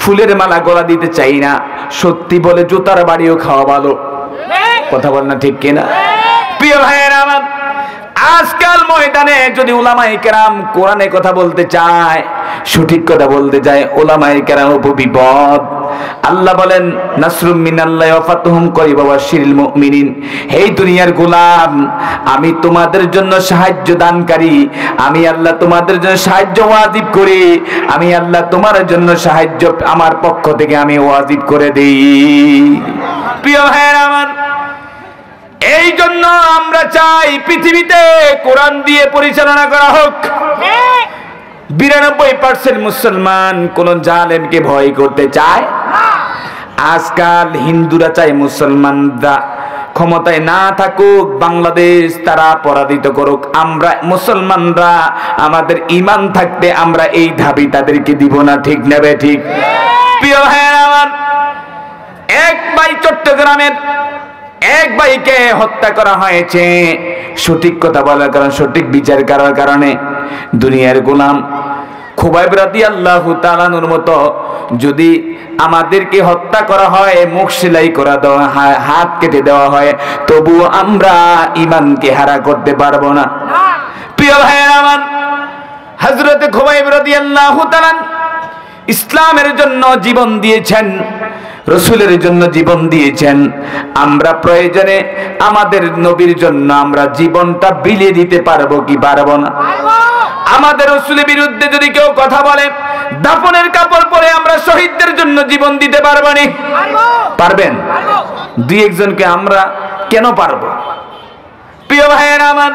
ফুলের মালা গলা দিতে চাই না, সত্যি বলে জুতার বাড়িও খাওয়া ভালো। কথা বল না, ঠিক কিনা? প্রিয় ভাইয়েরা আমার, আজকাল ময়দানে যদি উলামায়ে কেরাম কোরআনে কথা বলতে চায়, সঠিক কথা বলতে চায়, উলামায়ে কেরাম উপর বিপদ। আল্লাহ বলেন, নাসরুম মিনাল্লাহি ওয়া ফাতহুম করিবা ওয়াশিরিল মুমিনিন। হে দুনিয়ার গোলাম, আমি তোমাদের জন্য সাহায্য দানকারী, আমি আল্লাহ তোমাদের জন্য সাহায্য ওয়াজিব করি, আমি আল্লাহ তোমার জন্য সাহায্য আমার পক্ষ থেকে আমি ওয়াজিব করে দেই। প্রিয় ভাইয়েরা আমার, এই জন্য আমরা চাই পৃথিবীতে কোরআন দিয়ে পরিচালনা করা হোক। 92% মুসলমান কোন জালেমকে ভয় করতে চায়। আজকাল হিন্দুরা চায় মুসলমানরা ক্ষমতায় না থাকুক, বাংলাদেশ তারা পরাজিত করুক, আমরা মুসলমানরা আমাদের ঈমান থাকতে আমরা এই দাবি তাদেরকে দিব না। ঠিক নেবে ঠিক? প্রিয় ভাইয়েরা আমার, এক ভাই চট্টগ্রামের এক ভাইকে হত্যা করা হয়েছে সঠিক কথা বলার কারণে, সঠিক বিচার করার কারণে। দুনিয়ার গোলাম খুবাইব রাদিয়াল্লাহু তাআলা আনহুর মতো যদি আমাদেরকে হত্যা করা হয়, মুখ সেলাই করা দেওয়া হয়, হাত কেটে দেওয়া হয়, তবু আমরা ঈমানকে হারা করতে পারবো না। প্রিয় ভাইয়েরা আমার, হযরত খুবাইব রাদিয়াল্লাহু তাআলা ইসলামের জন্য জীবন দিয়েছেন, রাসূলের জন্য জীবন দিয়েছেন। আমরা প্রয়োজনে আমাদের নবীর জন্য আমরা জীবনটা বিলিয়ে দিতে পারবো কি পারবো না? আমাদের রাসূলের বিরুদ্ধে যদি কেউ কথা বলে, দাফনের কাপড় পরে আমরা শহীদদের জন্য জীবন দিতে পারবো না? পারবেন? দুই একজনকে আমরা কেন পারবো? প্রিয় ভাইয়েরা আমার,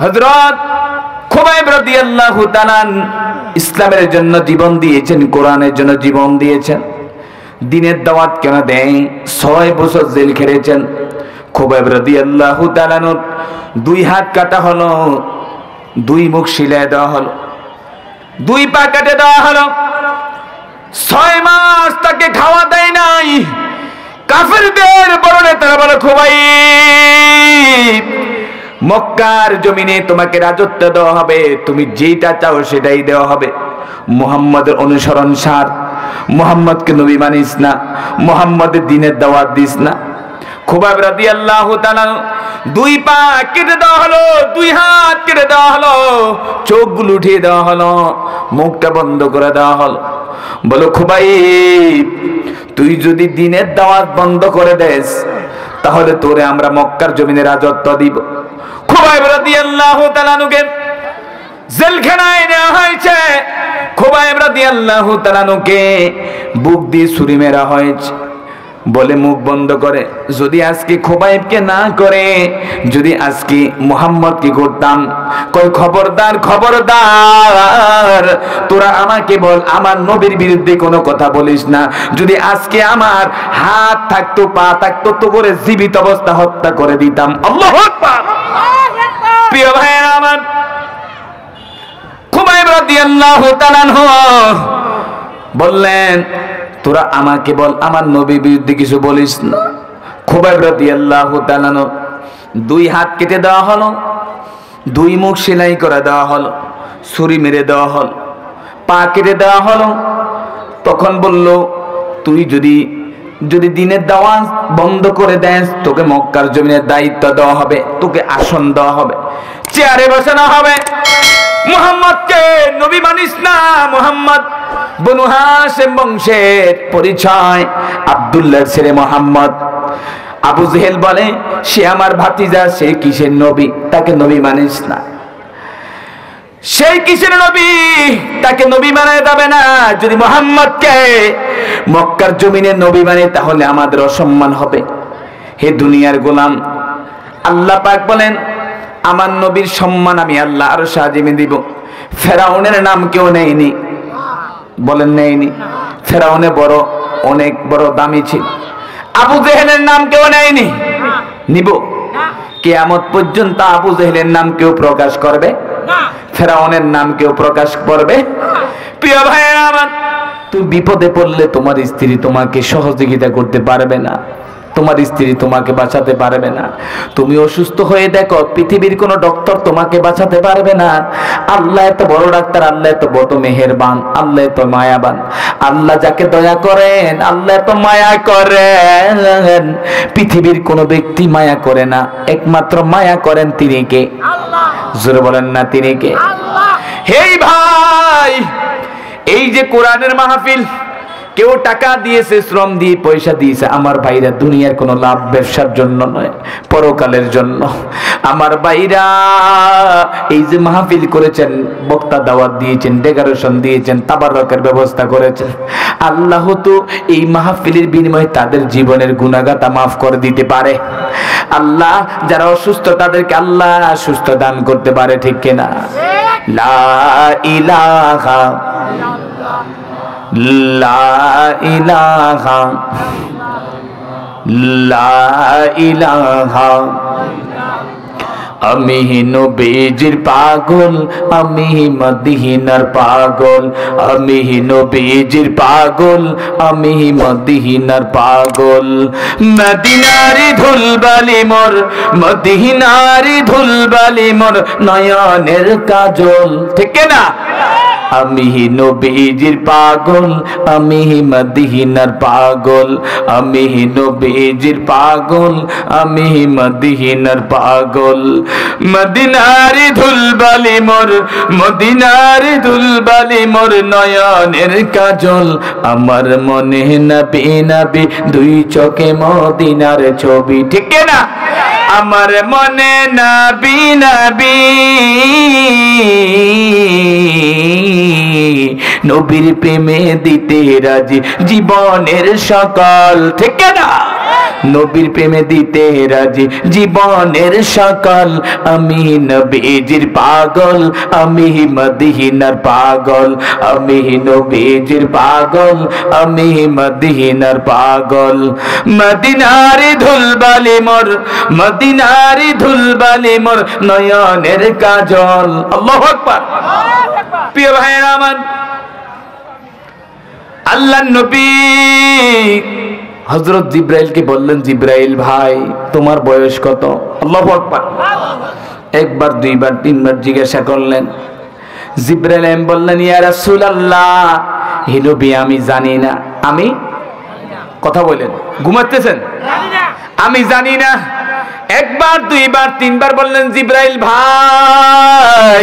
হযরত খুবাইব রাদিয়াল্লাহু তাআলা ইসলামের জন্য জীবন দিয়েছেন, কোরআনের জন্য জীবন দিয়েছেন। দিনের দাওয়াত কেন দেয়? 6 বছর জেল খেটেছেন। খুবাইব রাদিয়াল্লাহু তাআলা আনহু 2 হাত কাটা হলো, 2 মুখ সিলাই দেওয়া হলো, 2 পা কেটে দেওয়া হলো। 6 মাস তাকে খাওয়া দেয় নাই। কাফেরদের বড় নেতারা বলে, খুবাইব মক্কার জমিনে তোমাকে রাজত্ব দেওয়া হবে, তুমি যেটা চাও সেটাই দেওয়া হবে। মুহাম্মাদের অনুসরণ সার, মুহাম্মদকে নবী মানিস না, মুহাম্মাদের দ্বীনের দাওয়াত দিস না। খুবাইব রাদিয়াল্লাহু তাআলা 2 পা কেটে দেওয়া হলো, 2 হাত কেটে দেওয়া হলো, চোখগুলো উঠিয়ে দেওয়া হলো, মুখটা বন্ধ করে দেওয়া হলো। বলো খুবাইব, তুই যদি দ্বীনের দাওয়াত বন্ধ করে দেস তাহলে তোরে আমরা মক্কার জমিনে রাজত্ব দিব। খুবাইব রাদিয়াল্লাহু তাআলা নুকে জেলখানায় নেওয়া হয়েছে। খুবাইব রাদিয়াল্লাহু তাআলা নুকে বুক দিয়ে ছুরি মেরা হয়েছে। বলে মুখ বন্ধ করে, যদি আজকে খুবাইবকে না করে, যদি আজকে মুহাম্মদকে করতাম। কই খবরদার, খবরদার, তোরা আমাকে বল, আমার নবীর বিরুদ্ধে কোনো কথা বলিস না। যদি আজকে আমার হাত থাকতো, পা থাকতো, তো করে জীবিত অবস্থা হত্যা করে দিতাম। আল্লাহু আকবার। প্রিয় ভাইরা আমার, খুবাইব রাদিয়াল্লাহু তাআলা আনহু বললেন, তোরা আমাকে বল, আমার নবীর বিরুদ্ধে কিছু বলিস না। খুবাইব রাদিয়াল্লাহু তাআলা 2 হাত কেটে দেওয়া হলো, 2 মুখ সেলাই করে দেওয়া হলো, ছুরি মেরে দেওয়া হলো, পা কেটে দেওয়া হলো। তখন বলল, তুই যদি দ্বীনের দাওয়াত বন্ধ করে দেস, তোকে মক্কার জমিনের দায়িত্ব দেওয়া হবে, তোকে আসন দেওয়া হবে, চেয়ারে বসানো হবে। মুহাম্মদকে নবী মানিস না, মুহাম্মদ বনু হাশিম বংশের পরিচয়, আব্দুল্লাহর ছেলে মুহাম্মদ। আবু জেহেল বলে, সে আমার ভাতিজা, সে কিসের নবী, তাকে নবী মানিস না। সেই কিসের নবী, তাকে নবী মানা যাবে না। যদি মুহাম্মদকে মক্কার জমিনে নবী মানে তাহলে আমাদের অসম্মান হবে। হে দুনিয়ার গোলাম, আল্লাহ পাক বলেন, আমার নবীর সম্মান আমি আল্লাহ আরশে আজিমে দিব। ফেরাউনের নাম কেউ নেয়নি, বলেন নেয়নি। ফেরাউনে বড়, অনেক বড় দামি ছিল। আবু জেহেলের নাম কেউ নেয়নি, নিব? কিয়ামত পর্যন্ত আবু জেহেলের নাম কেউ প্রকাশ করবে? ফেরাউনের নাম কেউ প্রকাশ করবে? প্রিয় ভাইরা আমার, তুমি বিপদে পড়লে তোমার স্ত্রী তোমাকে সহযোগিতা করতে পারবে না, তোমার স্ত্রী তোমাকে বাঁচাতে পারবে না। তুমি অসুস্থ হয়ে দেখো, পৃথিবীর কোনো ডক্টর তোমাকে বাঁচাতে পারবে না। আল্লাহ এত বড় ডাক্তার, আল্লাহ এত বড় মেহেরবান, আল্লাহ এত মায়াবান। আল্লাহ যাকে দয়া করেন, আল্লাহ এত মায়া করেন। পৃথিবীর কোনো ব্যক্তি মায়া করে না, একমাত্র মায়া করেন তিনি কে? আল্লাহ। জোরে বলেন না, তিনি কে? আল্লাহ। হেই ভাই, এই যে কোরআনের মাহফিল, কেউ টাকা দিয়েছে, শ্রম দিয়ে, পয়সা দিয়েছে। আমার ভাইরা, দুনিয়ার কোনো লাভ ব্যবসার জন্য নয়, পরকালের জন্য। আমার ভাইরা, এই যে মাহফিল করেছেন, বক্তা দাওয়াত দিয়েছেন, ডেকোরেশন দিয়েছেন, তাবাররকের ব্যবস্থা করেছেন, আল্লাহ তো এই মাহফিলের বিনিময়ে তাদের জীবনের গুনাহগাতা মাফ করে দিতে পারে। আল্লাহ যারা অসুস্থ তাদেরকে আল্লাহ সুস্থ দান করতে পারে, ঠিক কিনা? লা ইলাহা লা ইলাহা লা ইলাহা। আমি নবীজির পাগল, আমি মদিনার পাগল, আমি নবীজির পাগল, আমি মদিনার পাগল। মদিনারি ধুলবালি মোর, মদিনারি ধুলবালি মোর নয়নের কাজল, ঠিক না? আমি নবীজির পাগল, আমি মদিনার পাগল, আমি নবীজির পাগল, আমি মদিনার পাগল। মদিনারি ধুলবালি মোর, মদিনারি ধুলবালি মোর নয়নের কাজল। আমার মনে নবী নবী, 2 চোখে মদিনার ছবি, ঠিক না? আমার মনে নবী নবী, নবীর প্রেমে দিতে রাজি জীবনের সকল, ঠিক না? নবীর প্রেমে দিতে রাজি জীবনের সকাল। আমি নবীজির পাগল, আমি মদিনার পাগল, আমি নবীজির পাগল, আমি মদিনার পাগল। মদিনার ধুলবালি মোর, মদিনার ধুলবালি মোর নয়নের কাজল। আল্লাহু আকবার। প্রিয় ভাইরা আমার, আল্লাহর নবী হযরত জিবরাইলকে বললেন, জিবরাইল ভাই তোমার বয়স কত? আল্লাহু আকবার। একবার দুইবার তিনবার জিজ্ঞাসা করলেন। জিবরাইল বললেন, ইয়া রাসূলুল্লাহ, হে নবী আমি জানি না। আমি কথা বলেন, ঘুমাতেছেন? আমি জানি না। একবার দুইবার তিনবার বললেন, জিবরাইল ভাই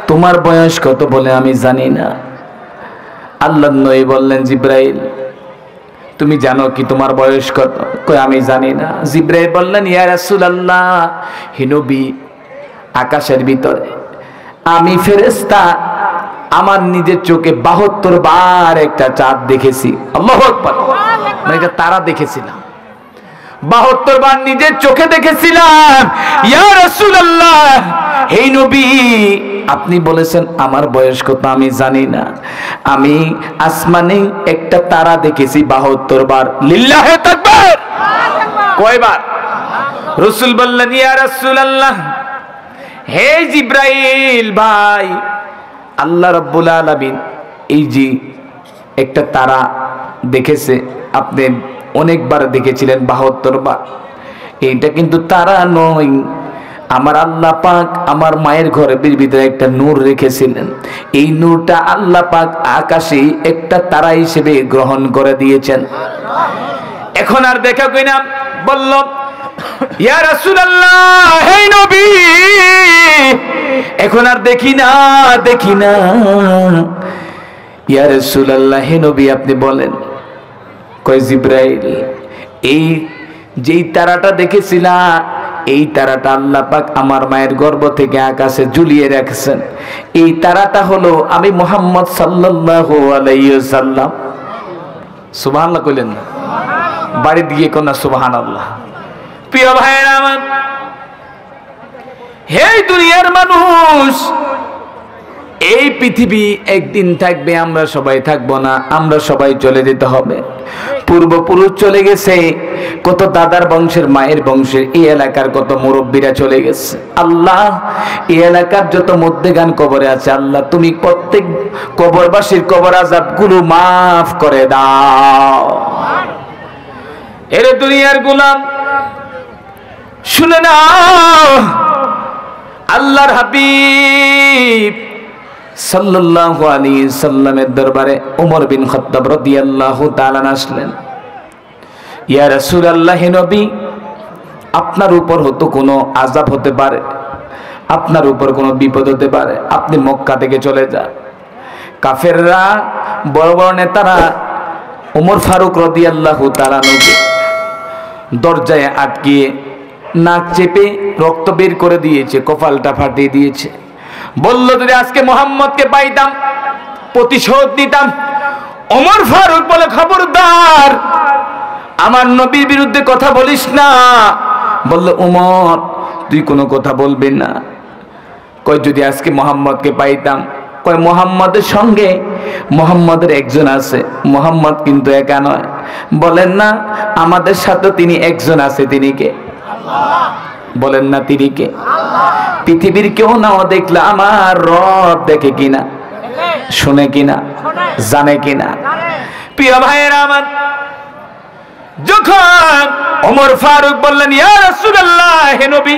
তোমার বয়স কত? বলে আমি জানি না। আল্লাহর নবী বললেন, জিবরাইল তুমি জানো কি তোমার বয়স কত? কই আমি জানি না। জিবরাইল বললেন, ইয়া রাসূলুল্লাহ, হে নবী আকাশের ভিতরে আমি ফেরেশতা আমার নিজের চোখে 72 বার একটা চাঁদ দেখেছি। আল্লাহু আকবার। মানে একটা তারা দেখেছিলাম, 72 বার নিজের চোখে দেখেছিলাম। ইয়া রাসূলুল্লাহ, হে নবী আপনি বলেছেন আমার বয়স কত? আমি জানি না। আমি আসমানে একটা তারা দেখেছি 72 বার। লিল্লাহে তাকবীর। কয়বার? রাসূল বললেন, ইয়া রাসূলুল্লাহ, হে জিবরাইল ভাই আল্লাহ রাব্বুল আলামিন এই যে একটা তারা দেখেছে, আপনি অনেকবার দেখেছিলেন 72 বার। এইটা কিন্তু তারা নয়, আমার আল্লাহ পাক আমার মায়ের ঘরে ভিতরে একটা নূর রেখেছিলেন। এই নূরটা আল্লাহ পাক আকাশে একটা তারা হিসেবে গ্রহণ করে দিয়েছেন। এখন আর দেখা কই না। বলল, ইয়া রাসূলুল্লাহ, হে নবী এখন আর দেখি না, দেখি না। ইয়া রাসূলুল্লাহ, হে নবী আপনি বলেন। কয় জিবরাইল এই যেই তারাটা দেখেছিলা, এই তারাটা আল্লাহ পাক আমার মায়ের গর্ভ থেকে আকাশে ঝুলিয়ে রাখছেন। এই তারাটা হলো আমি মুহাম্মদ সাল্লাল্লাহু আলাইহি ওয়াসাল্লাম। সুবহানাল্লাহ কইলেন না? বাড়ি দিয়ে কোন না সুবহানাল্লাহ। প্রিয় ভাইরা আমার, হে দুনিয়ার মানুষ, এই পৃথিবী একদিন থাকবে, আমরা সবাই থাকবো না, আমরা সবাই চলে যেতে হবে। পূর্বপুরুষ চলে গেছে, কত দাদার বংশের মায়ের বংশের এই এলাকার কত মুরব্বীরা চলে গেছে। আল্লাহ এই এলাকার যত মধ্যেগান কবরে আছে, আল্লাহ তুমি প্রত্যেক কবরবাসীর কবর আযাব গুলো মাফ করে দাও। এর দুনিয়ার গোলাম শুনে নাও, আল্লাহর হাবিব সাল্লাল্লাহু আলাইহি সাল্লামের দরবারে ওমর বিন খাত্তাব রাদিয়াল্লাহু তাআলা আসলেন। ইয়া রাসূলুল্লাহ, হে নবী আপনার উপর হয়তো কোনো আযাব হতে পারে, আপনার উপর কোনো বিপদ হতে পারে, আপনি মক্কা থেকে চলে যান। কাফেররা বড় বড় নেতারা ওমর ফারুক রাদিয়াল্লাহু তাআলা নকে দরজায় আটকিয়ে নাক চেপে রক্ত বের করে দিয়েছে, কপালটা ফাটিয়ে দিয়েছে। বলল যদি আজকে মুহাম্মদকে পাইতাম প্রতিশোধ নিতাম। ওমর ফারুক বলে, খবরদার আমার নবীর বিরুদ্ধে কথা বলিস না। বলল, ওমর তুই কোনো কথা বলবি না। কই যদি আজকে মুহাম্মদকে পাইতাম। কয় মুহাম্মদের সঙ্গে মুহাম্মদের একজন আছে, মুহাম্মদ কিন্তু একা নয়। বলেন না আমাদের সাথে তিনি একজন আছে, তিনি কে? আল্লাহ। বলেন না তিনি কে? আল্লাহ। পৃথিবীর কেউ নাও দেখলে আমার রব দেখে কিনা, শুনে কিনা, জানে কিনা? প্রিয় ভাইয়েরা আমার, যখন ওমর ফারুক বললেন, ইয়া রাসূলুল্লাহ, হে নবী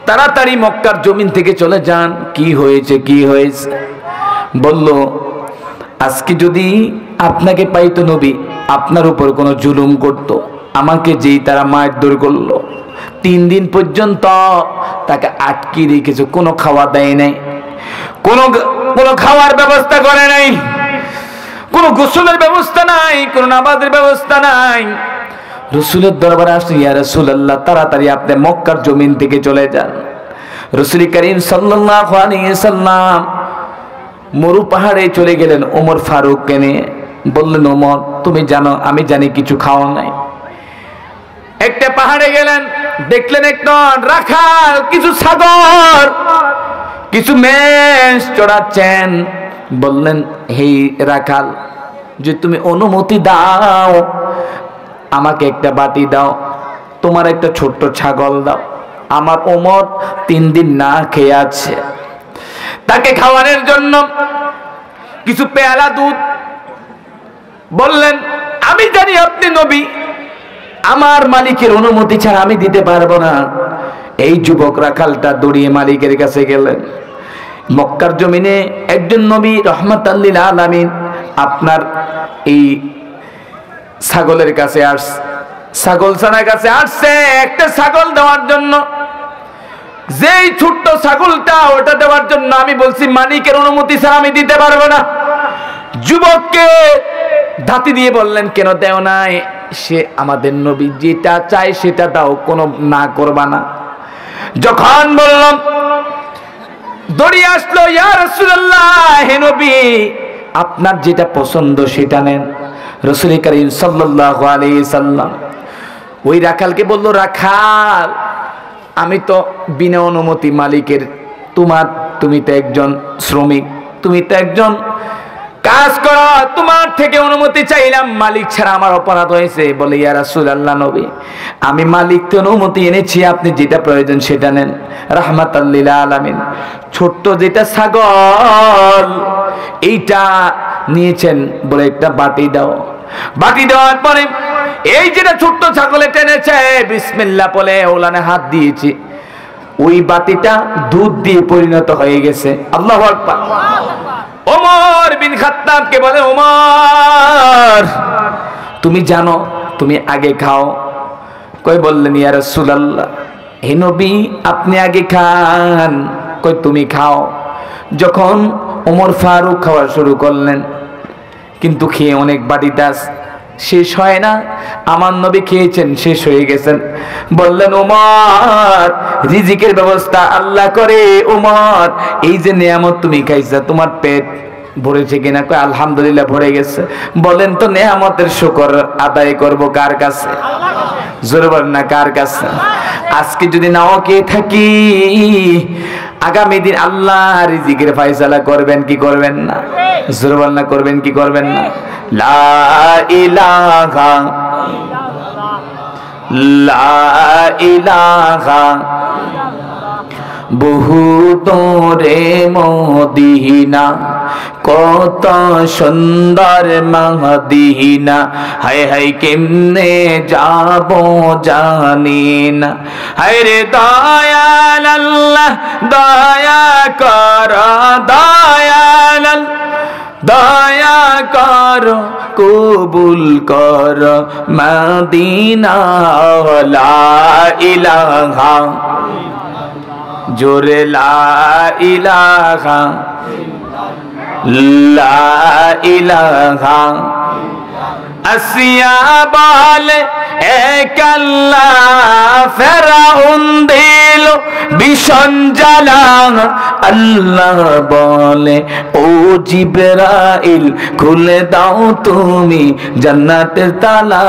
তাড়াতাড়ি মক্কার জমিন থেকে চলে যান। কি হয়েছে, কি হয়েছে? বলল, আজকে যদি আপনাকে পাইতো নবী, আপনার উপর কোনো জুলুম করত, আমাকে যেই তারা মারধর করলো, 3 দিন পর্যন্ত তাকে আটকে রেখেছে, কোনো খাওয়া দেয় নাই, কোনো খাওয়ার ব্যবস্থা করে নাই, কোনো গোসলের ব্যবস্থা নাই, কোনো নামাজের ব্যবস্থা নাই। রাসূলের দরবারে আসলেন, ইয়া রাসূলুল্লাহ তাড়াতাড়ি আপনি মক্কার জমিন থেকে চলে যান। রাসূল করিম সাল্লাল্লাহু আলাইহি সাল্লাম মরু পাহাড়ে চলে গেলেন ওমর ফারুককে নিয়ে। বললেন, ওমর তুমি জানো, আমি জানি কিছু খাওয়া নাই, একটা পাহাড়ে গেলেন, দেখলেন একটা রাখাল কিছু ছাগল কিছু মেষ চড়াচ্ছেন। বললেন, হে রাখাল, যে তুমি অনুমতি দাও, আমাকে একটা বাটি দাও, তোমার একটা ছোট্ট ছাগল দাও। আমার ওমর 3 দিন না খেয়ে আছে, তাকে খাওয়ানোর জন্য কিছু পেয়ালা দুধ। বললেন, আমি জানি আপনি নবী, আমার মালিকের অনুমতি ছাড়া আমি দিতে পারবো না। এই যুবক রাখালটা দৌড়িয়ে মালিকের কাছে গেলেন। মক্কার জমিনে একজন নবী রহমাতাল লিল আলামিন আপনার এই ছাগলের কাছে আসছে, ছাগলছানার কাছে আসছে একটা ছাগল দেওয়ার জন্য। যেই ছোট্ট ছাগলটা ওটা দেওয়ার জন্য আমি বলছি মালিকের অনুমতি ছাড়া আমি দিতে পারবো না। যুবককে ধাতি দিয়ে বললেন, কেন দেও নাই? সে আমাদের নবী, যেটা চাই সেটা দাও, কোনো না করবা না। যখন বললাম, দৌড়িয়ে আসলো, ইয়া রাসূলুল্লাহ, হে নবী, আপনার যেটা পছন্দ সেটা নেন। রাসূল করিম সাল্লাল্লাহু আলাইহি সাল্লাম ওই রাখালকে বলল, রাখাল, আমি তো বিনা অনুমতি মালিকের, তুমি তো একজন শ্রমিক, তুমি তো একজন কাজ করো, তোমার থেকে অনুমতি চাইলাম, মালিক ছাড়া আমার অপরাধ হয়েছে। বলে, ইয়া রাসূলুল্লাহ নবী, আমি মালিক তো অনুমতি এনেছি, আপনি যেটা প্রয়োজন সেটা নেন। রাহমাতাল লিল আলামিন ছোট্ট যেটা ছাগল এইটা নিয়েছেন, বলে একটা বাটি দাও। বাটি দেওয়ার পরে এই যেটা ছোট্ট ছাগলে টেনেছে, বিসমিল্লাহ বলে ওলানে হাত দিয়েছি, ওই বাটিটা দুধ দিয়ে পরিণত হয়ে গেছে। আল্লাহু আকবার। ওমর বিন খাত্তাবকে বলে, ওমর, তুমি জানো, তুমি আগে খাও। কই বললেন, ইয়া রাসূলুল্লাহ, হে নবী, আপনি আগে খান। কই তুমি খাও। যখন ওমর ফারুক খাওয়া শুরু করলেন, কিন্তু খেয়ে অনেক বাটিটা শেষ হয় না। আমার নবী খেয়েছেন, শেষ হয়ে গেছেন। বললেন, ওমর, রিজিকের ব্যবস্থা আল্লাহ করে। ওমর, এই যে নিয়ামত তুমি খাইছা, তোমার পেট ভরেছে কিনা? কই আলহামদুলিল্লাহ ভরে গেছে। বলেন তো, নিয়ামতের শুকর আদায় করব কার কাছে? জোরে বলেন না, কার কাছে? আজকে যদি নাও খেয়ে থাকি, আগামী দিন আল্লাহ রিজিকের ফয়সালা করবেন কি করবেন না? জোরে বলেন না, করবেন কি করবেন না? লা ইলাহা লা ইলাহা বহু দূরে মদিনা, কত সুন্দর মদিনা, হায় হায় কেমনে যাব জানি না। হায় রে দয়াল আল্লাহ, দয়া কর, দয়াল দয়া কর, কবুল কর মদিনা। লা ইলাহা, জোরে লা ইলাহা লা ইলাহা। আসিয়া বলে, এক আল্লাহ, ফেরাউন দিল ভীষণ জ্বালা। আল্লাহ বলে, ও জিবরাইল, খুলে দাও তুমি জান্নাতের তালা।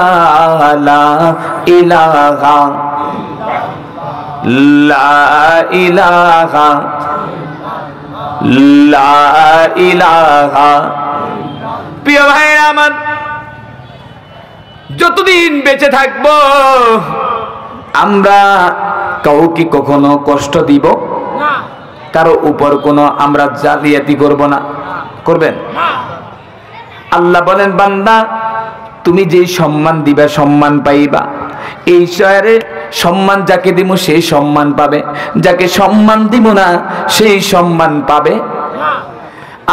লা ইলাহা লা ইলাহা লা ইলাহা। প্রিয় ভাইরা আমার, যতদিন বেঁচে থাকবো আমরা কাউকে কখনো কষ্ট দিব না, কারো উপর কোনো আমরা জালিয়াতি করব না। করবেন? আল্লাহ বলেন, বান্দা, তুমি যেই সম্মান দিবা সম্মান পাইবা। এই শহরে সম্মান যাকে দিব সেই সম্মান পাবে, যাকে সম্মান দিব না সেই সম্মান পাবে।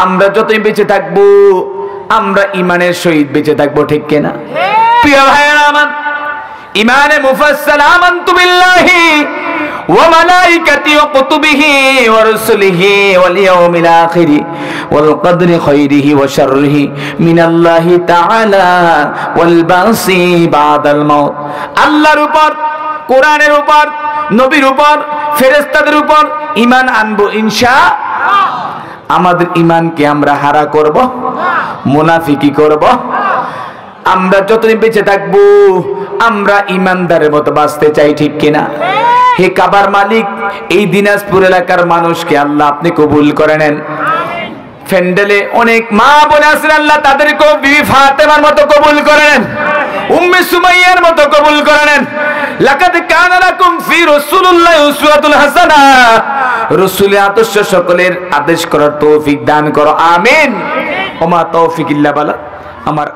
আমরা যতই বেঁচে থাকবো আমরা ইমানের সহিত বেঁচে থাকবো, ঠিক কিনা? প্রিয় ভাইরা আমার, ইমানে মুফাসসাল, আমানতু বিল্লাহি ওয়া মালাইকাতিহি ওয়া কুতুবিহি ওয়া রুসুলিহি ওয়াল ইয়াউমিল আখির ওয়াল কদরি খাইরিহি ওয়া শাররিহি মিনাল্লাহি তাআলা ওয়াল বাসি বাদাল মাউত। আল্লাহর উপর, কোরআনের উপর, নবীর উপর, ফেরেশতাদের উপর ঈমান আনবো ইনশাআল্লাহ। আমাদের ঈমানকে আমরা হারা করব, মুনাফিকি করব, আমরা যতদিন বেঁচে থাকবো আমরা ইমানদারের মতো বাঁচতে চাই, ঠিক কিনা? হে কাবার মালিক, এই দিনাজপুর এলাকার মানুষকে আল্লাহ আপনি কবুল করে নেন। ফ্যান্ডেলে অনেক মা বোন আছেন, আল্লাহ তাদেরকেও বিবি ফাতেমার মতো কবুল করে নেন, উম্মে সুমাইয়ার মতো কবুল করে নেন। লাকাদ কানা লাকুম ফি রাসূলিল্লাহি উসওয়াতুল হাসানাহ, রাসূলের আদর্শ সকলের আদেশ করার তৌফিক দান করো, আমিন। ওমা তৌফিক ইল্লা বিল্লাহ। আমার